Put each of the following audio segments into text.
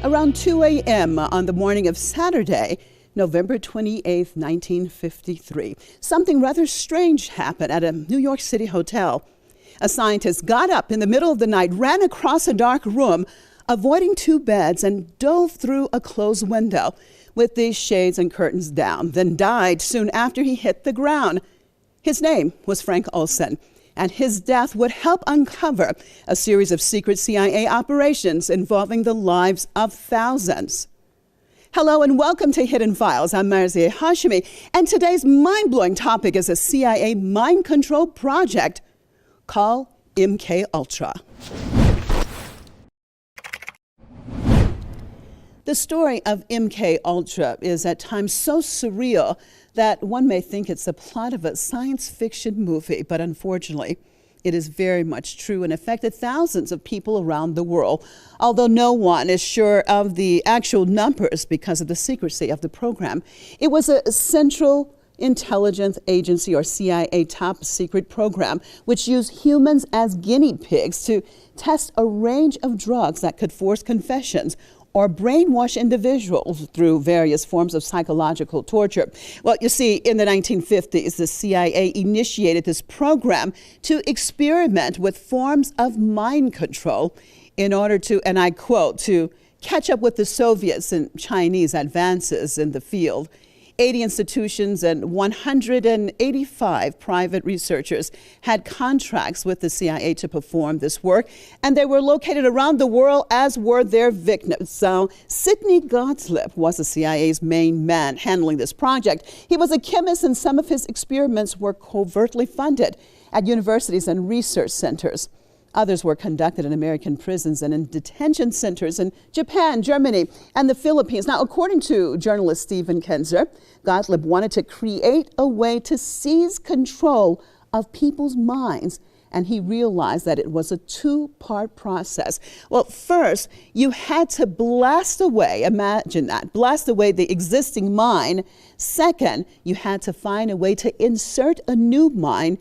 around 2 a.m. on the morning of Saturday, November 28, 1953. Something rather strange happened at a New York City hotel. A scientist got up in the middle of the night, ran across a dark room, avoiding two beds, and dove through a closed window with the shades and curtains down, then died soon after he hit the ground. His name was Frank Olson, and his death would help uncover a series of secret CIA operations involving the lives of thousands. Hello and welcome to Hidden Files. I'm Marzieh Hashemi, and today's mind-blowing topic is a CIA mind control project called MKUltra. The story of MKUltra is at times so surreal that one may think it's the plot of a science fiction movie, but unfortunately, it is very much true and affected thousands of people around the world, although no one is sure of the actual numbers because of the secrecy of the program. It was a Central Intelligence Agency, or CIA, top secret program, which used humans as guinea pigs to test a range of drugs that could force confessions or brainwash individuals through various forms of psychological torture. Well, you see, in the 1950s, the CIA initiated this program to experiment with forms of mind control in order to, and I quote, to catch up with the Soviets and Chinese advances in the field. 80 institutions and 185 private researchers had contracts with the CIA to perform this work, and they were located around the world, as were their victims. So Sidney Gottlieb was the CIA's main man handling this project. He was a chemist, and some of his experiments were covertly funded at universities and research centers. Others were conducted in American prisons and in detention centers in Japan, Germany, and the Philippines. Now, according to journalist Stephen Kenzer, Gottlieb wanted to create a way to seize control of people's minds, and he realized that it was a two-part process. Well, first, you had to blast away, imagine that, blast away the existing mind. Second, you had to find a way to insert a new mind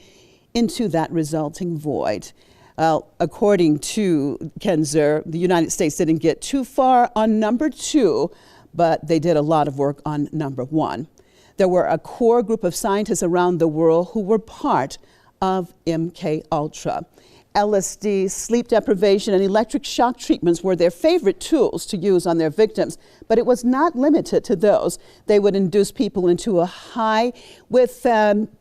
into that resulting void. Well, according to Kenzer, the United States didn't get too far on number two, but they did a lot of work on number one. There were a core group of scientists around the world who were part of MKUltra. LSD, sleep deprivation, and electric shock treatments were their favorite tools to use on their victims, but it was not limited to those. They would induce people into a high with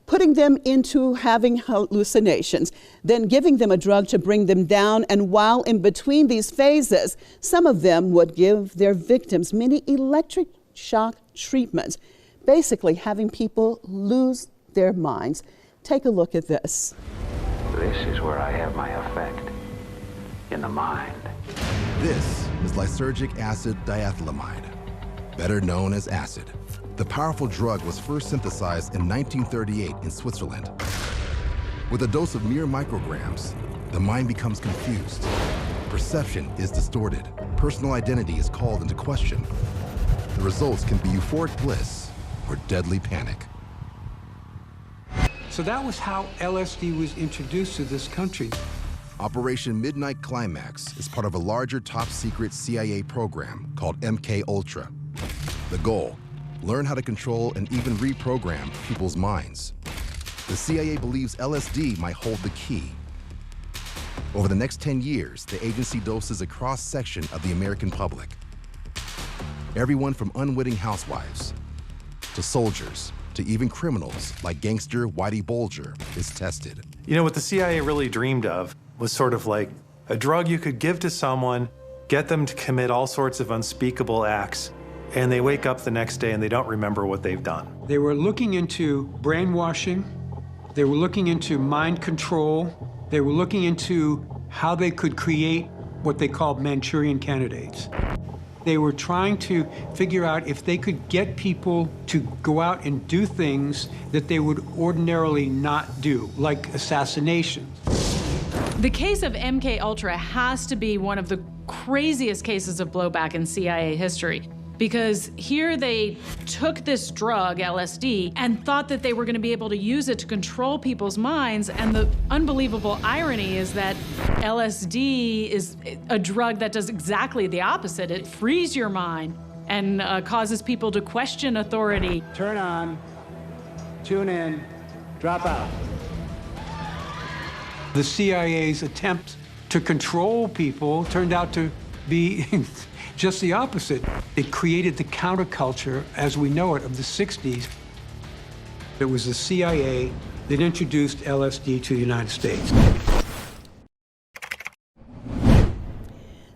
putting them into having hallucinations, then giving them a drug to bring them down, and while in between these phases, some of them would give their victims many electric shock treatments, basically having people lose their minds. Take a look at this. This is where I have my effect, in the mind. This is lysergic acid diethylamide, better known as acid. The powerful drug was first synthesized in 1938 in Switzerland. With a dose of mere micrograms, the mind becomes confused. Perception is distorted. Personal identity is called into question. The results can be euphoric bliss or deadly panic. So that was how LSD was introduced to this country. Operation Midnight Climax is part of a larger top-secret CIA program called MKUltra. The goal, learn how to control and even reprogram people's minds. The CIA believes LSD might hold the key. Over the next 10 years, the agency doses a cross-section of the American public. Everyone from unwitting housewives to soldiers, to even criminals like gangster Whitey Bulger is tested. You know, what the CIA really dreamed of was sort of like a drug you could give to someone, get them to commit all sorts of unspeakable acts, and they wake up the next day and they don't remember what they've done. They were looking into brainwashing. They were looking into mind control. They were looking into how they could create what they called Manchurian candidates. They were trying to figure out if they could get people to go out and do things that they would ordinarily not do, like assassinations. The case of MKUltra has to be one of the craziest cases of blowback in CIA history. Because here they took this drug, LSD, and thought that they were going to be able to use it to control people's minds. And the unbelievable irony is that LSD is a drug that does exactly the opposite. It frees your mind and causes people to question authority. Turn on, tune in, drop out. The CIA's attempt to control people turned out to be just the opposite. It created the counterculture as we know it of the 60s. It was the CIA that introduced LSD to the United States.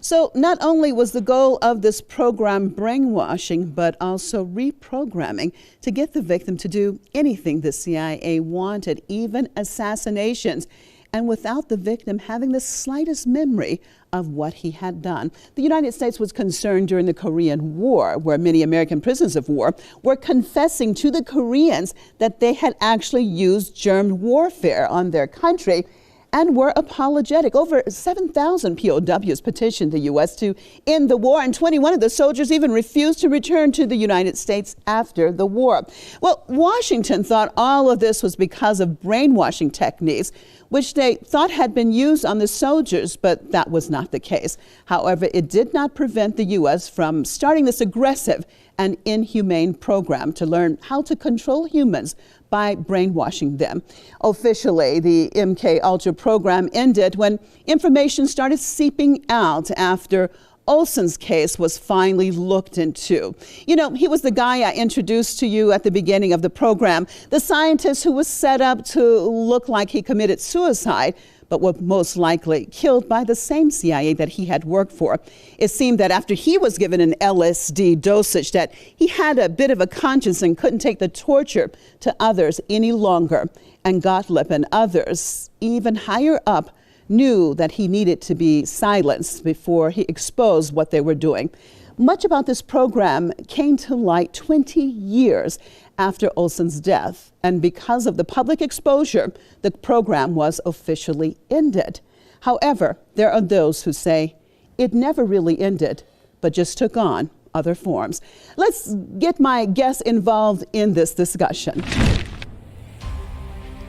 So not only was the goal of this program brainwashing, but also reprogramming to get the victim to do anything the CIA wanted, even assassinations, and without the victim having the slightest memory of what he had done. The United States was concerned during the Korean War, where many American prisoners of war were confessing to the Koreans that they had actually used germ warfare on their country and were apologetic. Over 7,000 POWs petitioned the U.S. to end the war, and 21 of the soldiers even refused to return to the United States after the war. Well, Washington thought all of this was because of brainwashing techniques, which they thought had been used on the soldiers, but that was not the case. However, it did not prevent the U.S. from starting this aggressive and inhumane program to learn how to control humans by brainwashing them. Officially, the MKUltra program ended when information started seeping out after Olson's case was finally looked into. You know, he was the guy I introduced to you at the beginning of the program, the scientist who was set up to look like he committed suicide, but was most likely killed by the same CIA that he had worked for. It seemed that after he was given an LSD dosage that he had a bit of a conscience and couldn't take the torture to others any longer. And Gottlieb and others, even higher up, knew that he needed to be silenced before he exposed what they were doing. Much about this program came to light 20 years after Olson's death, and because of the public exposure, the program was officially ended. However, there are those who say it never really ended, but just took on other forms. Let's get my guests involved in this discussion.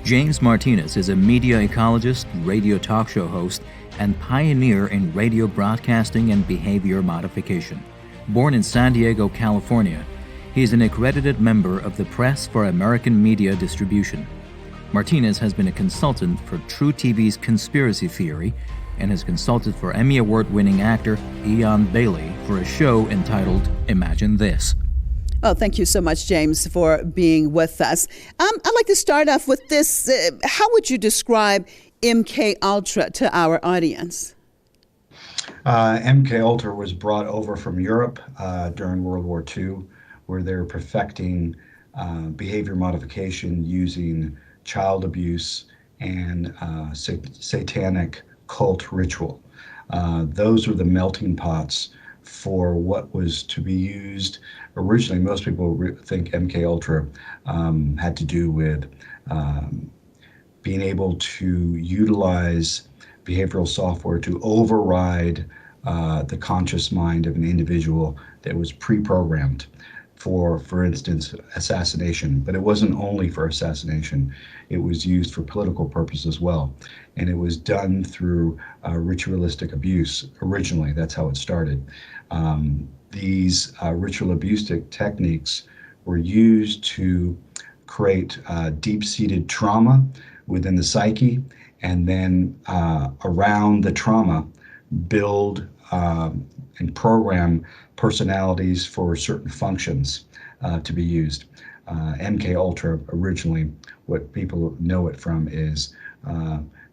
James Martinez is a media ecologist, radio talk show host, and pioneer in radio broadcasting and behavior modification. Born in San Diego, California, he is an accredited member of the Press for American Media Distribution. Martinez has been a consultant for True TV's Conspiracy Theory and has consulted for Emmy Award-winning actor Ian Bailey for a show entitled Imagine This. Well, thank you so much, James, for being with us. I'd like to start off with this. How would you describe MKUltra to our audience? MKUltra was brought over from Europe during World War II, where they were perfecting behavior modification using child abuse and satanic cult ritual. Those were the melting pots for what was to be used. Originally, most people think MKUltra had to do with being able to utilize behavioral software to override the conscious mind of an individual that was pre-programmed for instance, assassination. But it wasn't only for assassination. It was used for political purposes as well. And it was done through ritualistic abuse. Originally, that's how it started. These ritual abuse techniques were used to create deep-seated trauma within the psyche, and then around the trauma, build and program personalities for certain functions to be used. MKUltra originally, what people know it from is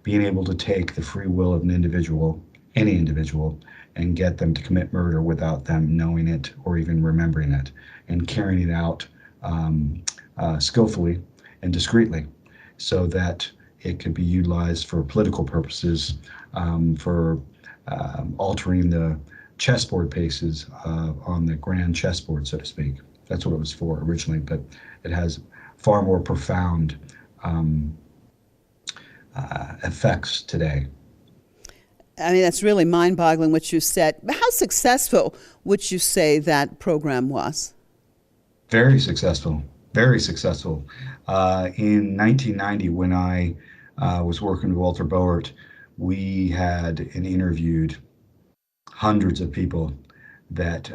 being able to take the free will of an individual, any individual, and get them to commit murder without them knowing it or even remembering it, and carrying it out skillfully and discreetly so that it could be utilized for political purposes, for altering the chessboard pieces on the grand chessboard, so to speak. That's what it was for originally, but it has far more profound effects today. I mean, that's really mind-boggling what you said. How successful would you say that program was? Very successful, very successful. In 1990, when I was working with Walter Boert, we had interviewed hundreds of people that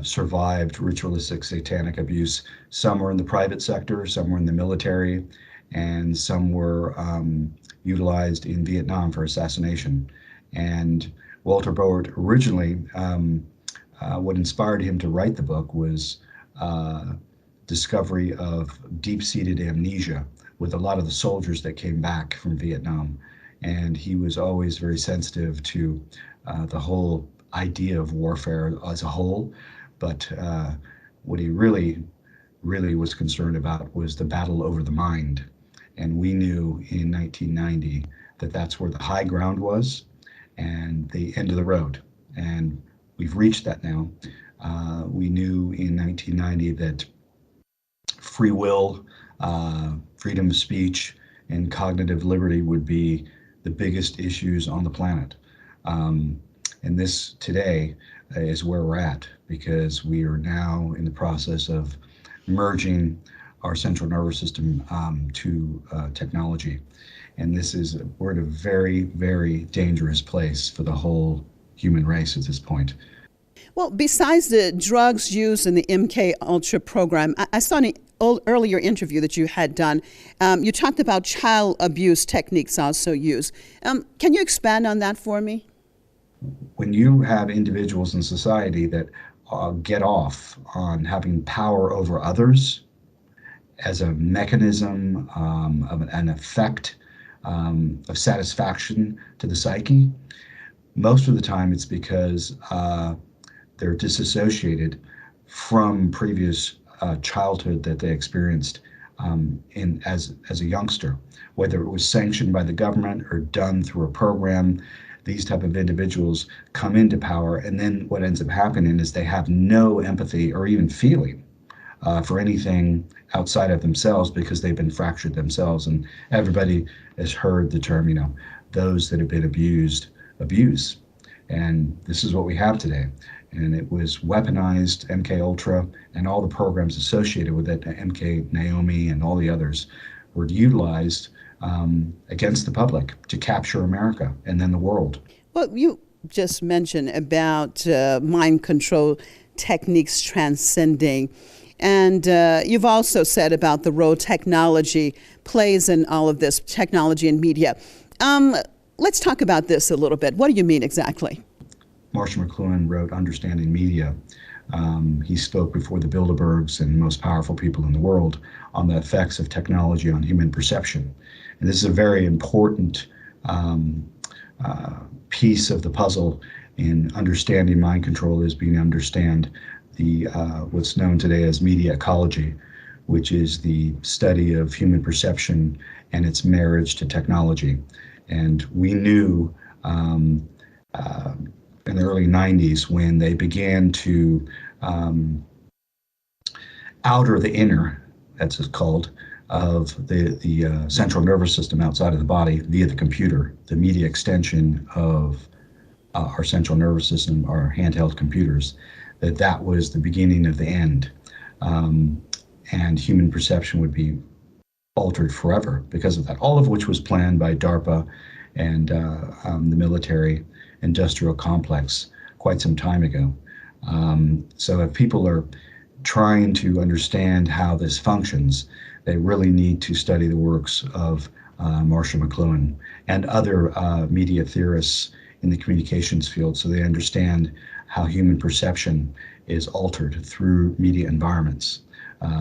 survived ritualistic satanic abuse. Some were in the private sector, some were in the military, and some were utilized in Vietnam for assassination. And Walter Boert originally, what inspired him to write the book was discovery of deep-seated amnesia with a lot of the soldiers that came back from Vietnam. And he was always very sensitive to the whole idea of warfare as a whole. But what he really was concerned about was the battle over the mind. And we knew in 1990 that that's where the high ground was and the end of the road. And we've reached that now. We knew in 1990 that free will, freedom of speech, and cognitive liberty would be the biggest issues on the planet. And this today is where we're at, because we are now in the process of merging our central nervous system to technology. And we're at a very, very dangerous place for the whole human race at this point. Well, besides the drugs used in the MKUltra program, I saw an earlier interview that you had done. You talked about child abuse techniques also used. Can you expand on that for me? When you have individuals in society that get off on having power over others as a mechanism of an effect of satisfaction to the psyche, most of the time it's because they're disassociated from previous childhood that they experienced as a youngster, whether it was sanctioned by the government or done through a program. These type of individuals come into power, and then what ends up happening is they have no empathy or even feeling for anything outside of themselves, because they've been fractured themselves. And everybody has heard the term, those that have been abused abuse. And this is what we have today. And it was weaponized. MKUltra and all the programs associated with it, MK Naomi and all the others, were utilized against the public to capture America and then the world. Well, you just mentioned about mind control techniques transcending. And you've also said about the role technology plays in all of this, technology and media. Let's talk about this a little bit. What do you mean exactly? Marshall McLuhan wrote Understanding Media. He spoke before the Bilderbergs and most powerful people in the world on the effects of technology on human perception. And this is a very important piece of the puzzle in understanding mind control, is being to understand the what's known today as media ecology, which is the study of human perception and its marriage to technology. And we knew in the early 90s, when they began to outer the inner, that's it's called, of the central nervous system outside of the body via the computer, the media extension of our central nervous system, our handheld computers, that was the beginning of the end. And human perception would be altered forever because of that, all of which was planned by DARPA and the military industrial complex quite some time ago. So if people are trying to understand how this functions, they really need to study the works of Marshall McLuhan and other media theorists in the communications field, so they understand how human perception is altered through media environments,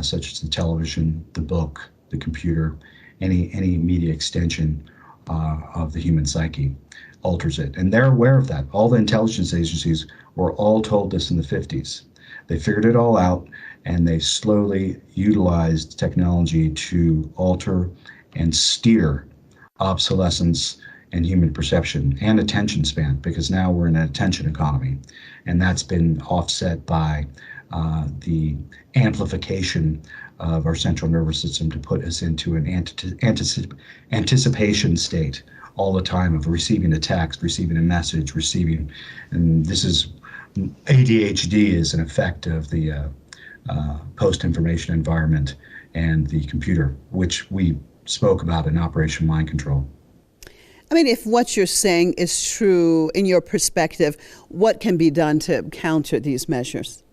such as the television, the book, the computer, any media extension of the human psyche alters it. And they're aware of that. All the intelligence agencies were all told this in the 50s. They figured it all out, and they slowly utilized technology to alter and steer obsolescence and human perception and attention span, because now we're in an attention economy. And that's been offset by the amplification of our central nervous system to put us into an anticipation state all the time of receiving a text, receiving a message, and this is ADHD is an effect of the post-information environment and the computer, which we spoke about in Operation Mind Control. I mean, if what you're saying is true in your perspective, what can be done to counter these measures?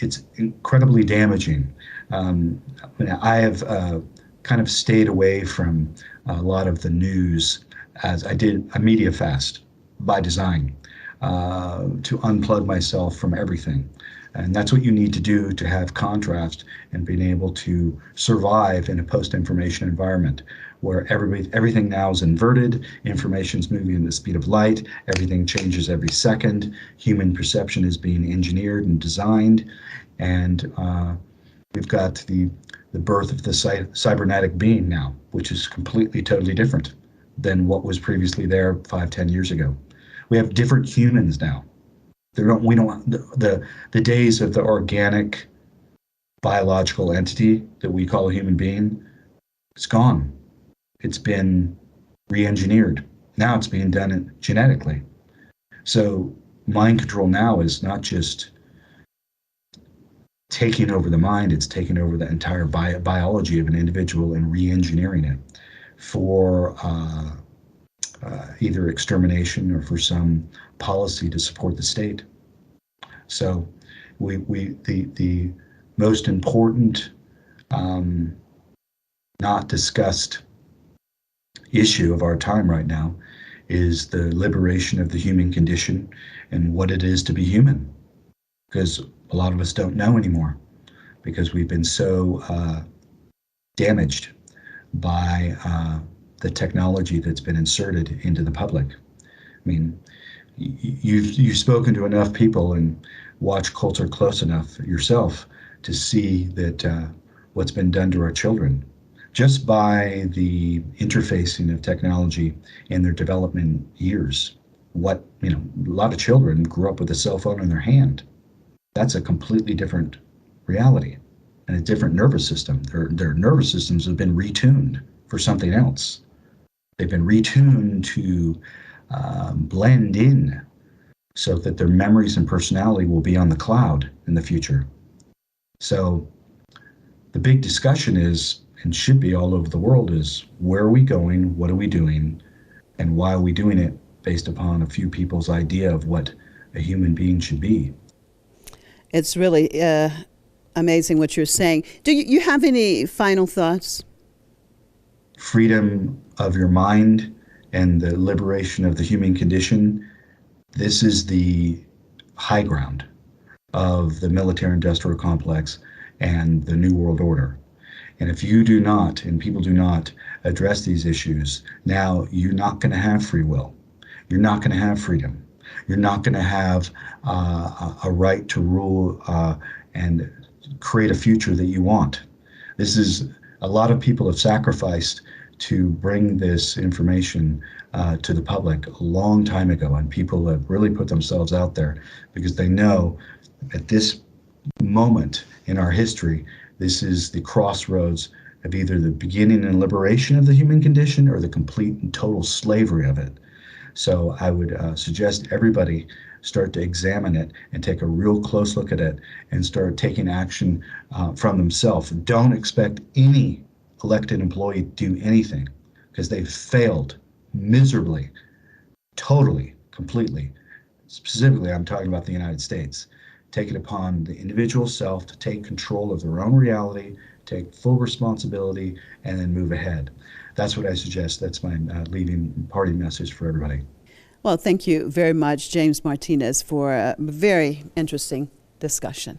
It's incredibly damaging. I have kind of stayed away from a lot of the news, as I did a media fast by design, to unplug myself from everything. And that's what you need to do to have contrast and being able to survive in a post-information environment where everything now is inverted, information's moving at the speed of light, everything changes every second, human perception is being engineered and designed, and we've got the birth of the cybernetic being now, which is completely, totally different than what was previously there 5-10 years ago. We have different humans now. The days of the organic biological entity that we call a human being, it's gone. It's been re-engineered. Now it's being done genetically. So mind control now is not just taking over the mind, it's taking over the entire biology of an individual and re-engineering it for either extermination or for some policy to support the state. So the most important not discussed issue of our time right now is the liberation of the human condition and what it is to be human, because a lot of us don't know anymore because we've been so damaged by the technology that's been inserted into the public. I mean, you've spoken to enough people and watched culture close enough yourself to see that what's been done to our children just by the interfacing of technology in their development years. A lot of children grew up with a cell phone in their hand. That's a completely different reality and a different nervous system. Their nervous systems have been retuned for something else. They've been retuned to blend in so that their memories and personality will be on the cloud in the future. So the big discussion is, and should be all over the world, is where are we going, what are we doing, and why are we doing it based upon a few people's idea of what a human being should be. It's really amazing what you're saying. Do you have any final thoughts? Freedom of your mind and the liberation of the human condition, this is the high ground of the military-industrial complex and the New World Order. And if you do not, and people do not, address these issues, now you're not going to have free will. You're not going to have freedom. You're not going to have a right to rule and create a future that you want. This is, a lot of people have sacrificed to bring this information to the public a long time ago, and people have really put themselves out there because they know at this moment in our history, this is the crossroads of either the beginning and liberation of the human condition or the complete and total slavery of it. So I would suggest everybody start to examine it and take a real close look at it and start taking action from themselves. Don't expect any elected employee to do anything because they've failed miserably, totally, completely. Specifically, I'm talking about the United States. Take it upon the individual self to take control of their own reality, take full responsibility, and then move ahead. That's what I suggest. That's my leaving party message for everybody. Well, thank you very much, James Martinez, for a very interesting discussion.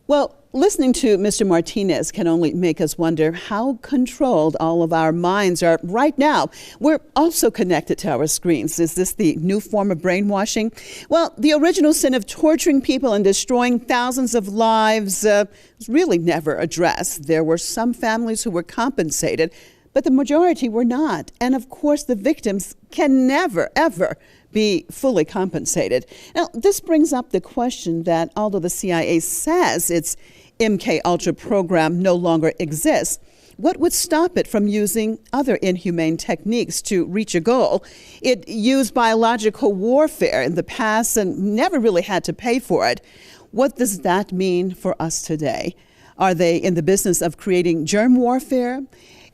Well, listening to Mr. Martinez can only make us wonder how controlled all of our minds are right now. We're also connected to our screens. Is this the new form of brainwashing? Well, the original sin of torturing people and destroying thousands of lives was really never addressed. There were some families who were compensated, but the majority were not. And of course, the victims can never, ever be fully compensated. Now, this brings up the question that although the CIA says its MKUltra program no longer exists, What would stop it from using other inhumane techniques to reach a goal? It used biological warfare in the past and never really had to pay for it. What does that mean for us today? Are they in the business of creating germ warfare?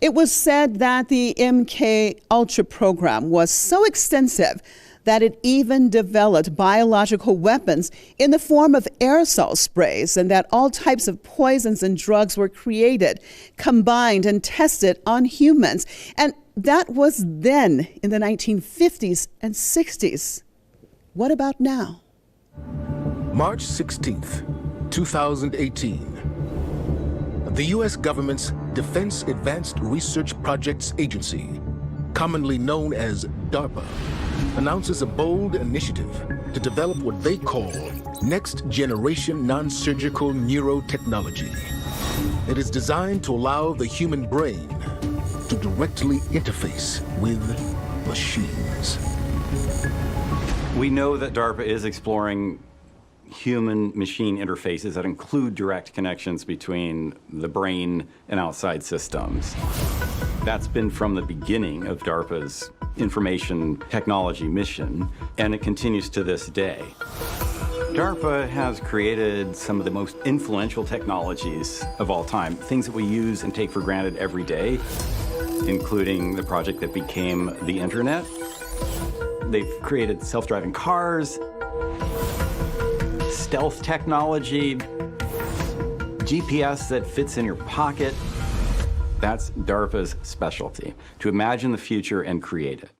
It was said that the MKUltra program was so extensive that it even developed biological weapons in the form of aerosol sprays, and that all types of poisons and drugs were created, combined, and tested on humans. And that was then in the 1950s and 60s. What about now? March 16th, 2018. The U.S. government's Defense Advanced Research Projects Agency, commonly known as DARPA, announces a bold initiative to develop what they call next-generation non-surgical neurotechnology. It is designed to allow the human brain to directly interface with machines. We know that DARPA is exploring human-machine interfaces that include direct connections between the brain and outside systems. That's been from the beginning of DARPA's information technology mission, and it continues to this day. DARPA has created some of the most influential technologies of all time, things that we use and take for granted every day, including the project that became the internet. They've created self-driving cars, stealth technology, GPS that fits in your pocket. That's DARPA's specialty, to imagine the future and create it.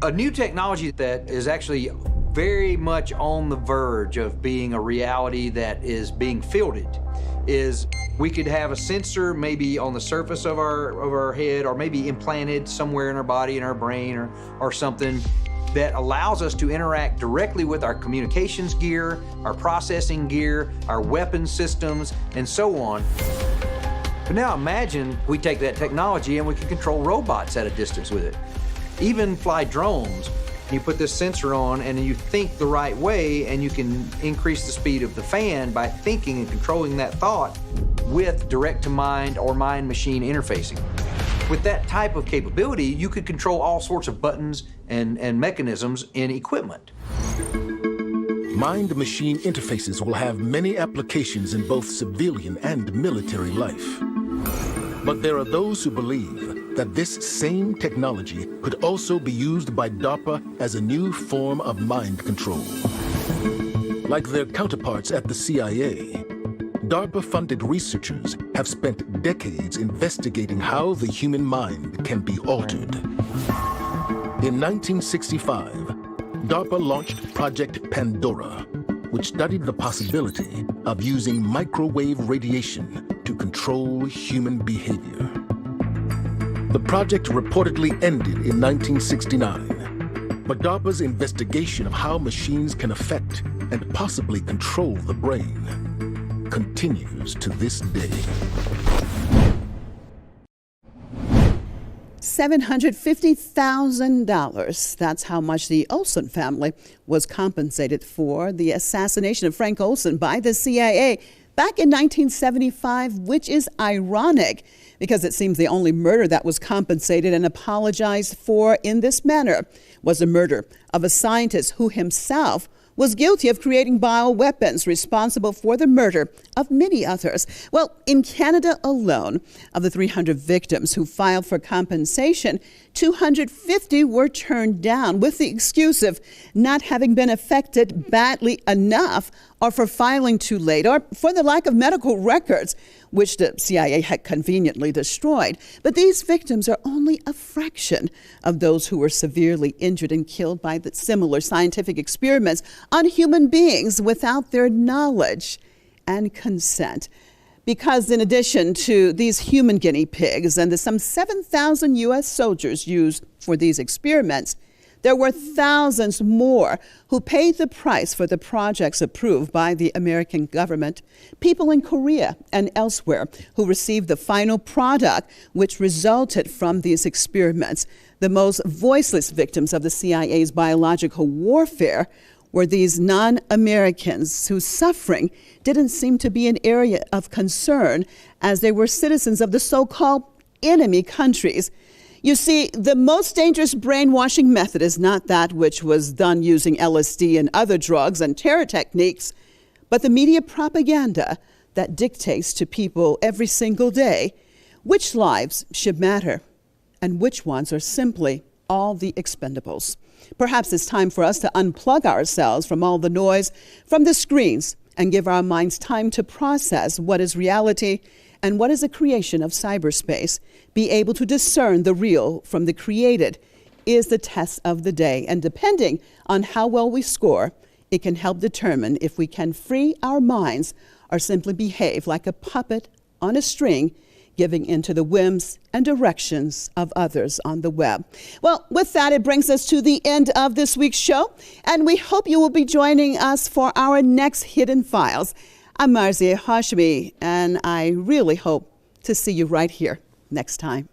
A new technology that is actually very much on the verge of being a reality that is being fielded is we could have a sensor maybe on the surface of our head, or maybe implanted somewhere in our body, in our brain or something, that allows us to interact directly with our communications gear, our processing gear, our weapon systems, and so on. But now imagine we take that technology and we can control robots at a distance with it. Even fly drones. You put this sensor on and you think the right way, and you can increase the speed of the fan by thinking and controlling that thought with direct-to-mind or mind-machine interfacing. With that type of capability, you could control all sorts of buttons and mechanisms in equipment. Mind-machine interfaces will have many applications in both civilian and military life. But there are those who believe that this same technology could also be used by DARPA as a new form of mind control. Like their counterparts at the CIA, DARPA-funded researchers have spent decades investigating how the human mind can be altered. In 1965, DARPA launched Project Pandora, which studied the possibility of using microwave radiation to control human behavior. The project reportedly ended in 1969, but DARPA's investigation of how machines can affect and possibly control the brain continues to this day. $750,000. That's how much the Olsen family was compensated for the assassination of Frank Olsen by the CIA back in 1975, which is ironic because it seems the only murder that was compensated and apologized for in this manner was the murder of a scientist who himself was guilty of creating bioweapons responsible for the murder of many others. Well, in Canada alone, of the 300 victims who filed for compensation, 250 were turned down with the excuse of not having been affected badly enough, or for filing too late, or for the lack of medical records, which the CIA had conveniently destroyed. But these victims are only a fraction of those who were severely injured and killed by the similar scientific experiments on human beings without their knowledge and consent. Because in addition to these human guinea pigs and the some 7,000 U.S. soldiers used for these experiments, there were thousands more who paid the price for the projects approved by the American government, people in Korea and elsewhere who received the final product which resulted from these experiments. The most voiceless victims of the CIA's biological warfare were these non-Americans whose suffering didn't seem to be an area of concern as they were citizens of the so-called enemy countries. You see, the most dangerous brainwashing method is not that which was done using LSD and other drugs and terror techniques, but the media propaganda that dictates to people every single day which lives should matter and which ones are simply all the expendables. Perhaps it's time for us to unplug ourselves from all the noise from the screens and give our minds time to process what is reality and what is a creation of cyberspace. Be able to discern the real from the created is the test of the day. And depending on how well we score, it can help determine if we can free our minds or simply behave like a puppet on a string, giving into the whims and directions of others on the web. Well, with that, it brings us to the end of this week's show, and we hope you will be joining us for our next Hidden Files. I'm Marzieh Hashmi, and I really hope to see you right here next time.